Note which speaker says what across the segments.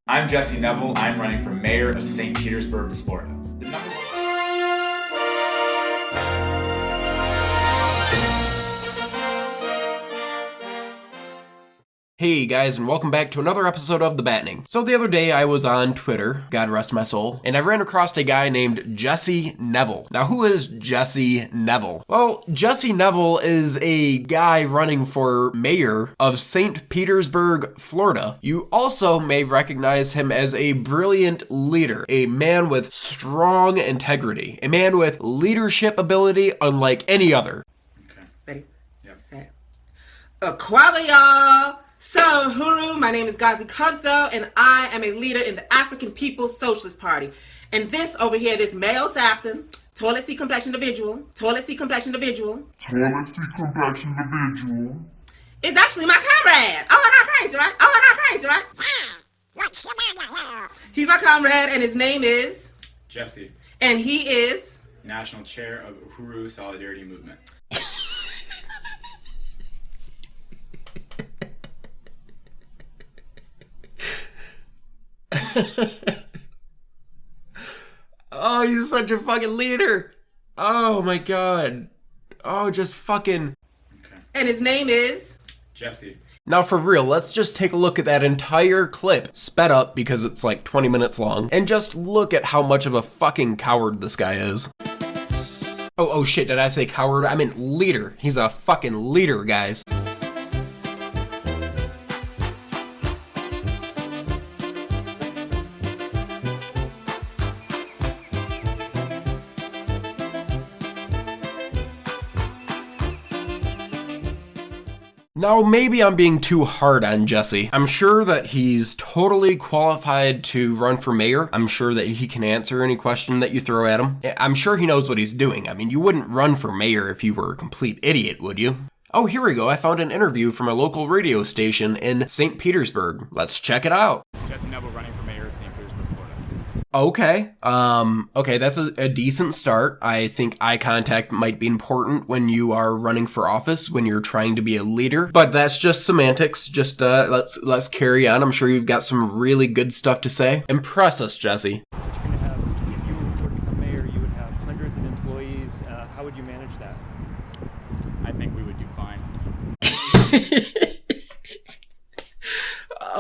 Speaker 1: I'm Jesse Nevel. I'm running for mayor of St. Petersburg, Florida. The number one...
Speaker 2: Hey guys, and welcome back to another episode of The Battening. So the other day I was on Twitter, God rest my soul, and I ran across a guy named Jesse Nevel. Now who is Jesse Nevel? Well, Jesse Nevel is a guy running for mayor of St. Petersburg, Florida. You also may recognize him as a brilliant leader, a man with strong integrity, a man with leadership ability unlike any other.
Speaker 3: Okay. Ready? Yep. Quality, y'all. So, Huru, my name is Gazi Kodzo, and I am a leader in the African People's Socialist Party. And this over here, this male assassin, toilet seat complexion individual, is actually my comrade. Oh, and I praise, right? He's my comrade, and his name is?
Speaker 1: Jesse.
Speaker 3: And he is?
Speaker 1: National Chair of Huru Solidarity Movement.
Speaker 2: Oh, he's such a fucking leader. Oh my god. Oh, just fucking...
Speaker 3: Okay. And his name is?
Speaker 1: Jesse.
Speaker 2: Now for real, let's just take a look at that entire clip, sped up because it's like 20 minutes long, and just look at how much of a fucking coward this guy is. Oh shit, did I say coward? I meant leader. He's a fucking leader, guys. Now, maybe I'm being too hard on Jesse. I'm sure that he's totally qualified to run for mayor. I'm sure that he can answer any question that you throw at him. I'm sure he knows what he's doing. I mean, you wouldn't run for mayor if you were a complete idiot, would you? Oh, here we go. I found an interview from a local radio station in St. Petersburg. Let's check it out.
Speaker 1: Jesse Nevel running for mayor of St. Petersburg, Florida.
Speaker 2: Okay. Okay, that's a decent start. I think eye contact might be important when you are running for office, when you're trying to be a leader, but that's just semantics. Just, let's carry on. I'm sure you've got some really good stuff to say. Impress us, Jesse.
Speaker 4: If you were to become mayor, you would have hundreds of employees. How would you manage that?
Speaker 1: I think we would do fine.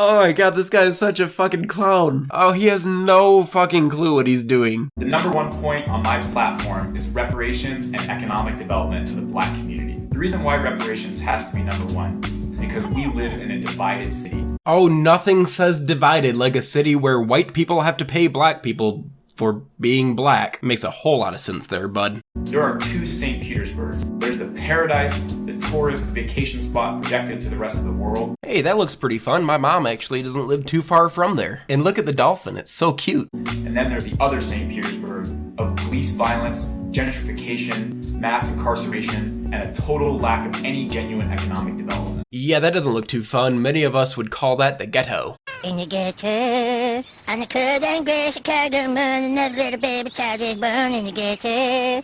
Speaker 2: Oh my god, this guy is such a fucking clown. Oh, he has no fucking clue what he's doing.
Speaker 1: The number one point on my platform is reparations and economic development to the black community. The reason why reparations has to be number one is because we live in a divided city.
Speaker 2: Oh, nothing says divided like a city where white people have to pay black people for being black. Makes a whole lot of sense there, bud.
Speaker 1: There are two St. Petersburgs. There's the paradise, the tourist vacation spot projected to the rest of the world.
Speaker 2: Hey, that looks pretty fun. My mom actually doesn't live too far from there. And look at the dolphin, it's so cute.
Speaker 1: And then there's the other St. Petersburg of police violence, gentrification, mass incarceration, and a total lack of any genuine economic development.
Speaker 2: Yeah, that doesn't look too fun. Many of us would call that the ghetto.
Speaker 5: In the ghetto, on the cold and gray Chicago moon, another little baby child is born in the ghetto.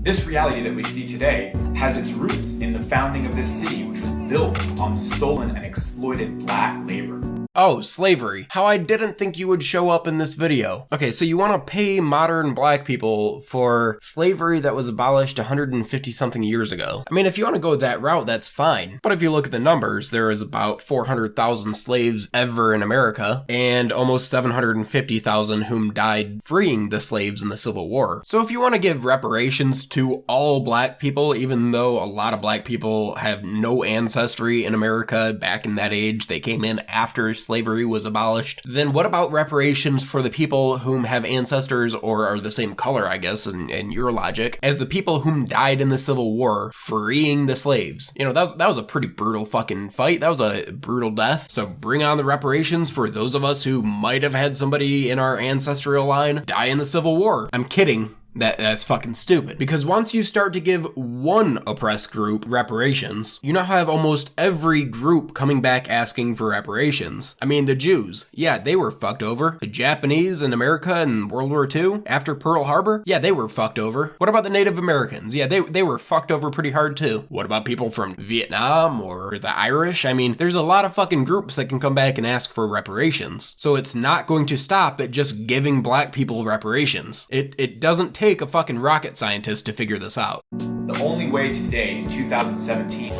Speaker 1: This reality that we see today has its roots in the founding of this city, which was built on stolen and exploited black labor.
Speaker 2: Oh, slavery. How I didn't think you would show up in this video. Okay, so you want to pay modern black people for slavery that was abolished 150 something years ago. I mean, if you want to go that route, that's fine. But if you look at the numbers, there is about 400,000 slaves ever in America, and almost 750,000 whom died freeing the slaves in the Civil War. So if you want to give reparations to all black people, even though a lot of black people have no ancestry in America back in that age, they came in after slavery was abolished, then what about reparations for the people whom have ancestors or are the same color, I guess, in your logic, as the people whom died in the Civil War freeing the slaves? You know, that was a pretty brutal fucking fight. That was a brutal death. So bring on the reparations for those of us who might have had somebody in our ancestral line die in the Civil War. I'm kidding. That's fucking stupid. Because once you start to give one oppressed group reparations, you now have almost every group coming back asking for reparations. I mean, the Jews, yeah, they were fucked over. The Japanese in America in World War II, after Pearl Harbor, yeah, they were fucked over. What about the Native Americans? Yeah, they were fucked over pretty hard too. What about people from Vietnam or the Irish? I mean, there's a lot of fucking groups that can come back and ask for reparations. So it's not going to stop at just giving black people reparations. It doesn't take a fucking rocket scientist to figure this out.
Speaker 1: The only way today, in 2017,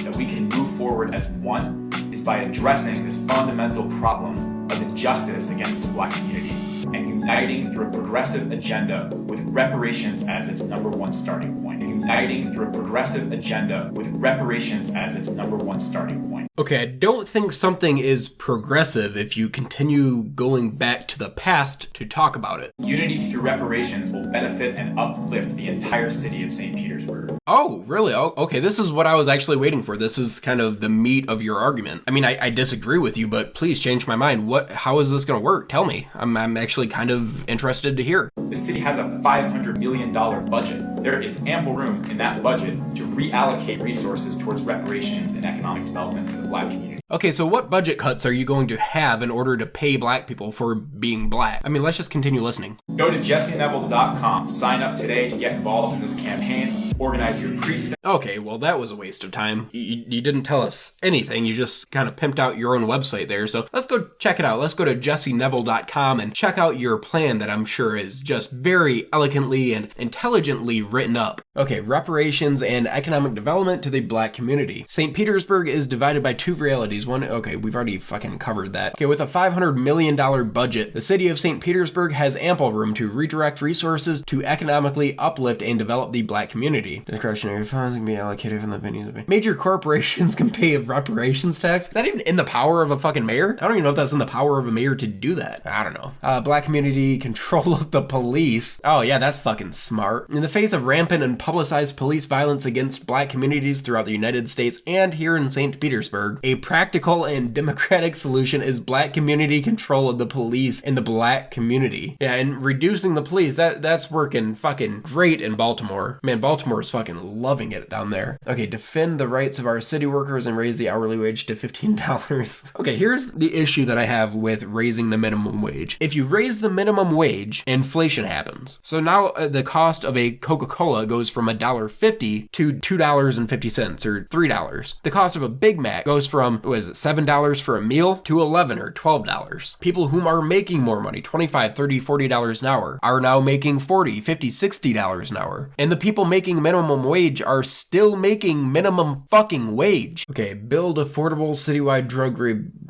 Speaker 1: that we can move forward as one is by addressing this fundamental problem of injustice against the black community and uniting through a progressive agenda with reparations as its #1 starting point. Uniting through a progressive agenda with reparations as its #1 starting point.
Speaker 2: Okay, I don't think something is progressive if you continue going back to the past to talk about it.
Speaker 1: Unity through reparations will benefit and uplift the entire city of St. Petersburg.
Speaker 2: Oh, really? Oh, okay, this is what I was actually waiting for. This is kind of the meat of your argument. I mean, I disagree with you, but please change my mind. How is this going to work? Tell me. I'm actually kind of interested to hear.
Speaker 1: The city has a $500 million budget. There is ample room in that budget to reallocate resources towards reparations and economic development for the black community.
Speaker 2: Okay, so what budget cuts are you going to have in order to pay black people for being black? I mean, let's just continue listening.
Speaker 1: Go to jessenevel.com, sign up today to get involved in this campaign, organize your precinct.
Speaker 2: Okay, well, that was a waste of time. You didn't tell us anything. You just kind of pimped out your own website there. So let's go check it out. Let's go to jessenevel.com and check out your plan that I'm sure is just very elegantly and intelligently written up. Okay, reparations and economic development to the black community. St. Petersburg is divided by two realities. One, okay, we've already fucking covered that. Okay, with a $500 million budget, the city of St. Petersburg has ample room to redirect resources to economically uplift and develop the black community. Discretionary funds can be allocated from the venue. Major corporations can pay a reparations tax. Is that even in the power of a fucking mayor? I don't even know if that's in the power of a mayor to do that. I don't know. Black community control of the police. Oh yeah, that's fucking smart. In the face of rampant and publicized police violence against black communities throughout the United States and here in St. Petersburg, a practical and democratic solution is black community control of the police in the black community. Yeah, and reducing the police, that's working fucking great in Baltimore. Man, Baltimore is fucking loving it down there. Okay, defend the rights of our city workers and raise the hourly wage to $15. Okay, here's the issue that I have with raising the minimum wage. If you raise the minimum wage, inflation happens. So now the cost of a Coca-Cola goes from $1.50 to $2.50 or $3. The cost of a Big Mac goes from, what is it, $7 for a meal to $11 or $12. People who are making more money, $25, $30, $40 an hour, are now making $40, $50, $60 an hour. And the people making minimum wage are still making minimum fucking wage. Okay, build affordable citywide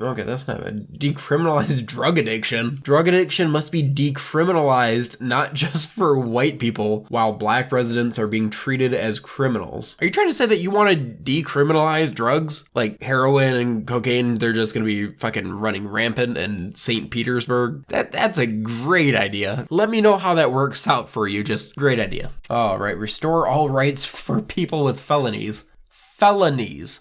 Speaker 2: okay, that's not bad. Decriminalize drug addiction. Drug addiction must be decriminalized, not just for white people, while black residents are being treated as criminals. Are you trying to say that you want to decriminalize drugs? Like heroin and cocaine, they're just gonna be fucking running rampant in St. Petersburg? That's a great idea. Let me know how that works out for you. Just great idea. All right, restore all rights for people with felonies. Felonies.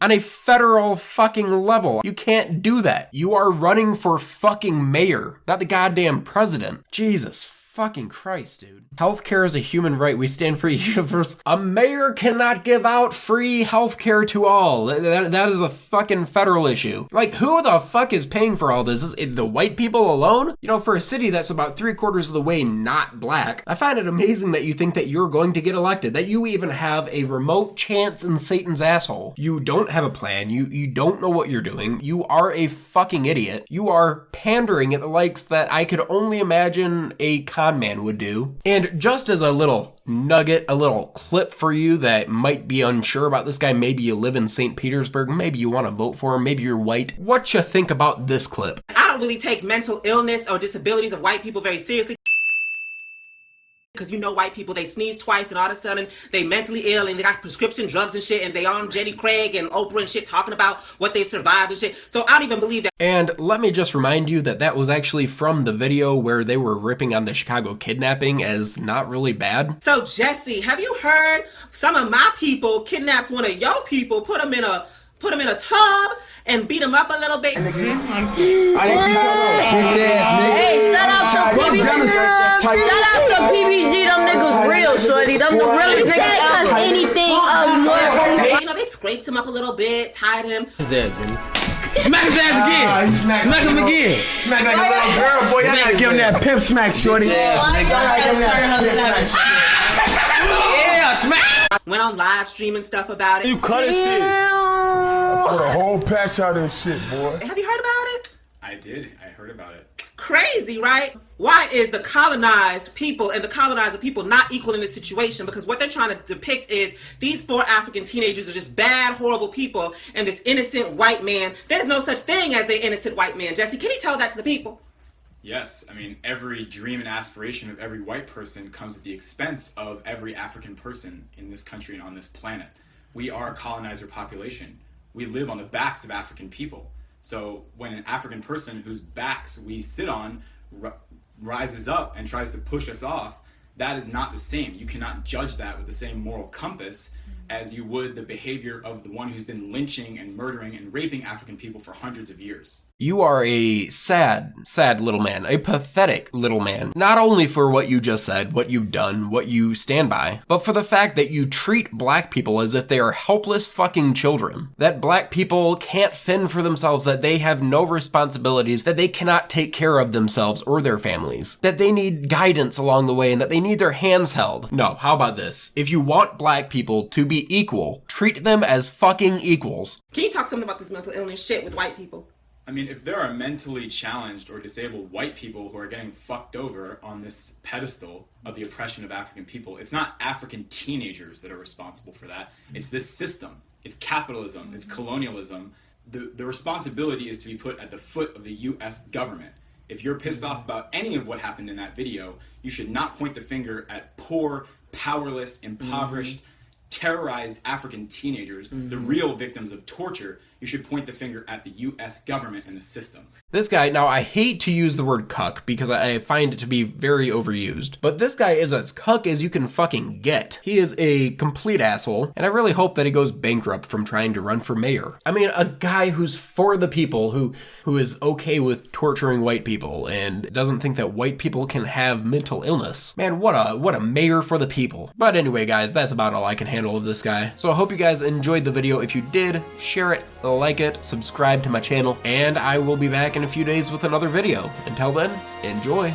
Speaker 2: On a federal fucking level. You can't do that. You are running for fucking mayor, not the goddamn president. Jesus fucking Christ, dude. Healthcare is a human right. We stand for a universal. A mayor cannot give out free healthcare to all. That is a fucking federal issue. Like, who the fuck is paying for all this? Is it the white people alone? You know, for a city that's about 3/4 of the way not black, I find it amazing that you think that you're going to get elected, that you even have a remote chance in Satan's asshole. You don't have a plan. You don't know what you're doing. You are a fucking idiot. You are pandering at the likes that I could only imagine a con man would do. And just as a little nugget, a little clip for you that might be unsure about this guy, maybe you live in St. Petersburg, maybe you want to vote for him, maybe you're white. What you think about this clip?
Speaker 3: I don't really take mental illness or disabilities of white people very seriously. Because you know white people, they sneeze twice and all of a sudden they mentally ill and they got prescription drugs and shit and they on Jenny Craig and Oprah and shit talking about what they've survived and shit. So I don't even believe that.
Speaker 2: And let me just remind you that was actually from the video where they were ripping on the Chicago kidnapping as not really bad.
Speaker 3: So Jesse, have you heard some of my people kidnapped one of your people, put them in a put him in a tub and beat him up a little bit.
Speaker 6: Hey, shout out to PBG. Shout out to PBG. Them niggas real, shorty. Them the realest niggas ever. Anything more.
Speaker 3: You know, they scraped him up a little bit, tied him.
Speaker 7: Smack his ass again. Smack him again.
Speaker 8: Smack like a little girl, boy. Y'all gotta give him that pimp smack, shorty.
Speaker 7: Yeah, smack.
Speaker 3: Went on live streaming stuff about it.
Speaker 7: You cut his shit.
Speaker 9: Put a whole patch out of this shit, boy.
Speaker 3: Have you heard about it?
Speaker 1: I did. I heard about it.
Speaker 3: Crazy, right? Why is the colonized people and the colonizer people not equal in this situation? Because what they're trying to depict is these 4 African teenagers are just bad, horrible people, and this innocent white man. There's no such thing as an innocent white man. Jesse, can you tell that to the people?
Speaker 1: Yes, I mean, every dream and aspiration of every white person comes at the expense of every African person in this country and on this planet. We are a colonizer population. We live on the backs of African people. So when an African person whose backs we sit on rises up and tries to push us off, that is not the same. You cannot judge that with the same moral compass as you would the behavior of the one who's been lynching and murdering and raping African people for hundreds of years.
Speaker 2: You are a sad, sad little man, a pathetic little man, not only for what you just said, what you've done, what you stand by, but for the fact that you treat black people as if they are helpless fucking children, that black people can't fend for themselves, that they have no responsibilities, that they cannot take care of themselves or their families, that they need guidance along the way, and that they need their hands held. No, how about this? If you want black people to be equal, treat them as fucking equals.
Speaker 3: Can you talk something about this mental illness shit with white people?
Speaker 1: I mean, if there are mentally challenged or disabled white people who are getting fucked over on this pedestal of the oppression of African people, it's not African teenagers that are responsible for that. It's this system. It's capitalism. It's colonialism. The responsibility is to be put at the foot of the U.S. government. If you're pissed off about any of what happened in that video, you should not point the finger at poor, powerless, impoverished, terrorized African teenagers, the real victims of torture. You should point the finger at the U.S. government and the system.
Speaker 2: This guy, now I hate to use the word cuck because I find it to be very overused, but this guy is as cuck as you can fucking get. He is a complete asshole, and I really hope that he goes bankrupt from trying to run for mayor. I mean, a guy who's for the people, who is okay with torturing white people and doesn't think that white people can have mental illness. Man, what a mayor for the people. But anyway, guys, that's about all I can handle of this guy. So I hope you guys enjoyed the video. If you did, share it, like it, subscribe to my channel, and I will be back in a few days with another video. Until then, enjoy.